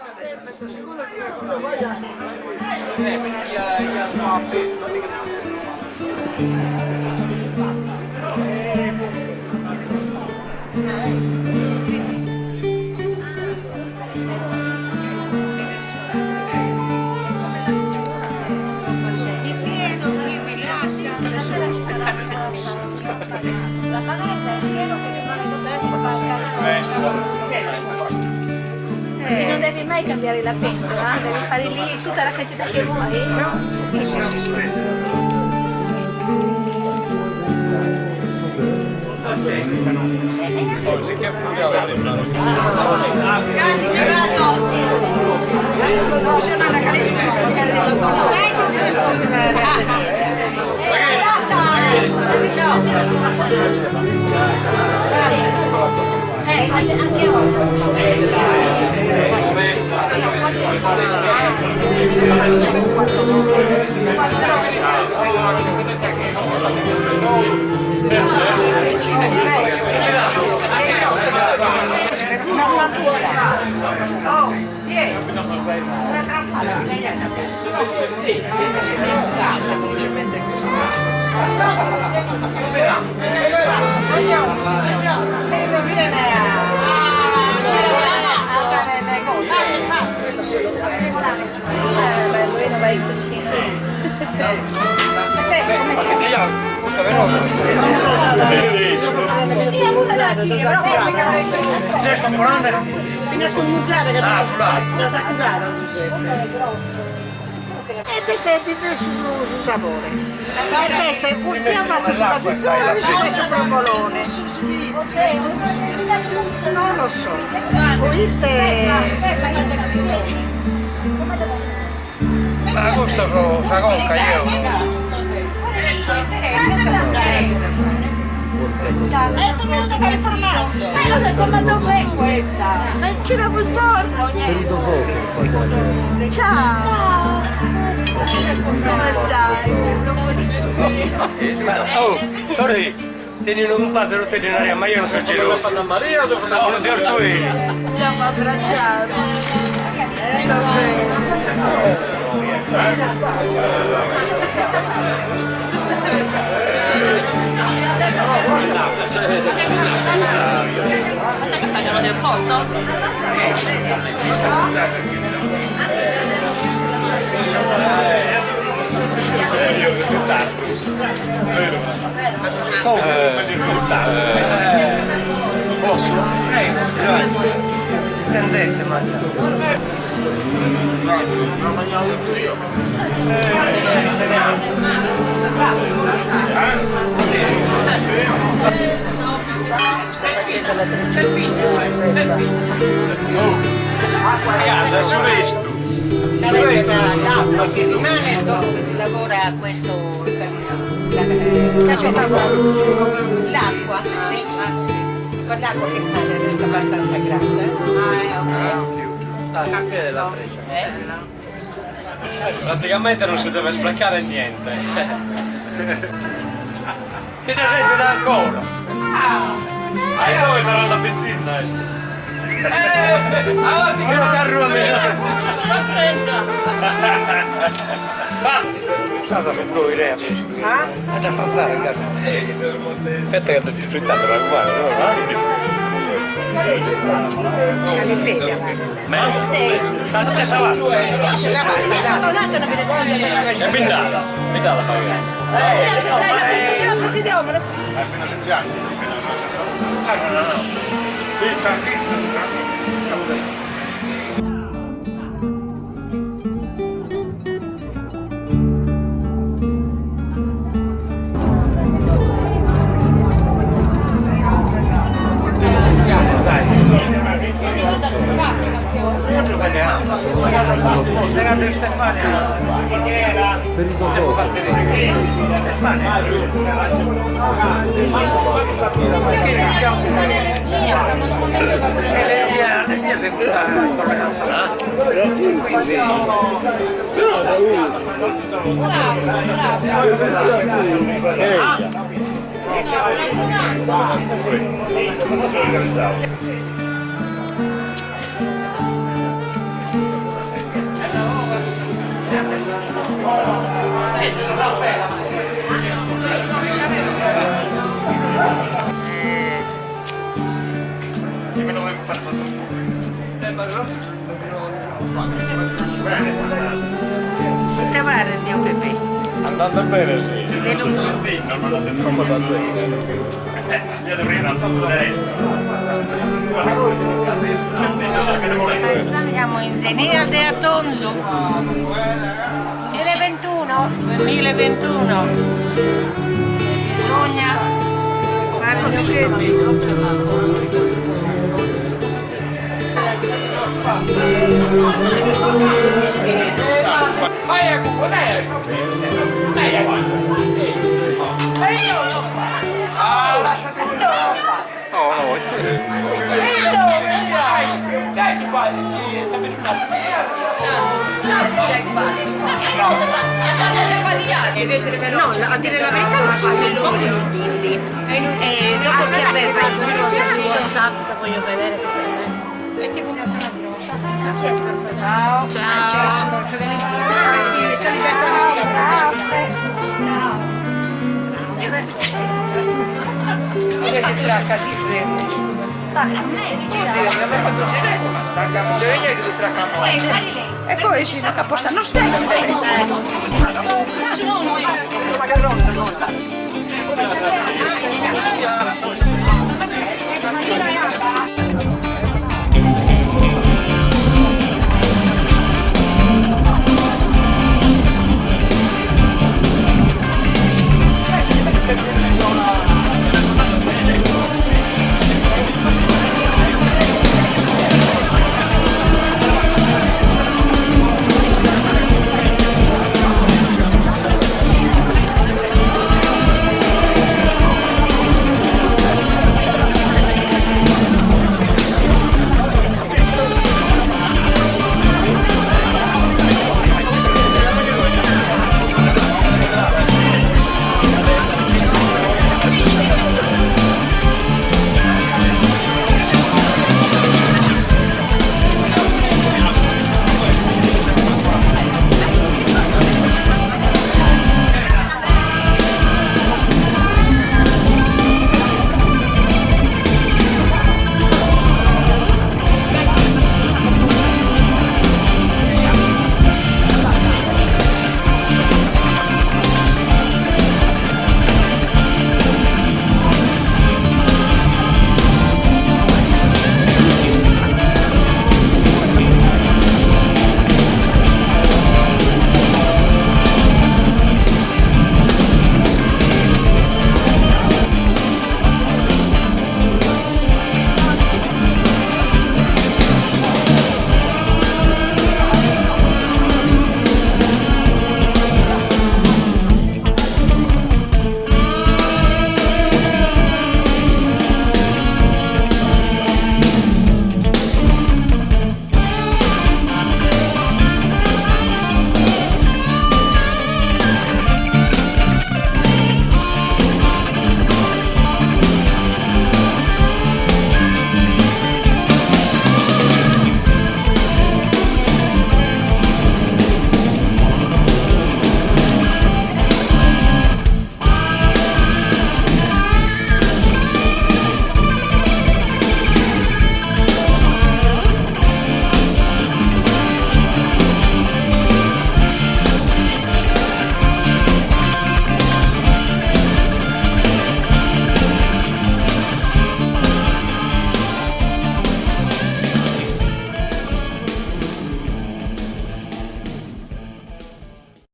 La pagare se è cielo che rimane con te, non devi mai cambiare la pentola, devi fare lì tutta la quantità che vuoi. Oggi che fruga Vai in cucina. Sei scomponente? Fino a scomuzzare che la saccusare. E questo è diverso sul sapore. E questo è un sia faccio sulla sezione e sul broccolone. Non lo so. Ma gusto su Sagonca io. Sono venuta a fare il formaggio. Io ho detto, ma dov'è questa? Ma c'era sul torno. Per i sosocchi. Ciao! Come stai? Oh, Tori, tieni un padre, lo tieni in aria, ma io non so giro. Fanno a Maria o dove fanno a Maria? Siamo abbracciati. Sta bene. Guarda che stagliano del posto? Posso? Grazie. Intendente, mangia. Non mangiavo tutto io. Casa, su questo. Sarebbe l'acqua che rimane dopo che si lavora a questo l'acqua, sì. Con l'acqua che rimane resta abbastanza grassa. Anche della treccia. Praticamente non si deve sprecare niente. Si ne sente da ancora. E dove sarà la piscina? Avanti che non ti arruolare! Cosa per voi idea amici? Ad ammazzare in casa. Aspetta che ti sfruttato la guarda, no? Ma state salando. Sono là, sono bene buone. E bindala pagare. Facciamo tutti di opera. Fino a 5 anni. No. Sì, tantissimo. Stefania, Per i sosocchi. Stefania, l'energia si usa intolleranza, quindi Te pare, zio Pepe? Andando bene, sì. Deluso. Come da te. Siamo in Zenea de Atonzo. 2021. 2021. Bisogna fare gli occhetti. Vai a cubo, dai! Dai a cubo! No, no, è te. Dai, mi fai, sapete No, a dire la verità l'ha fatto un po' con i bimbi. E dopo che aveva il WhatsApp che voglio vedere cosa hai messo. È tipo una Ciao. Ciao. E poi ci sono portare lo stesso.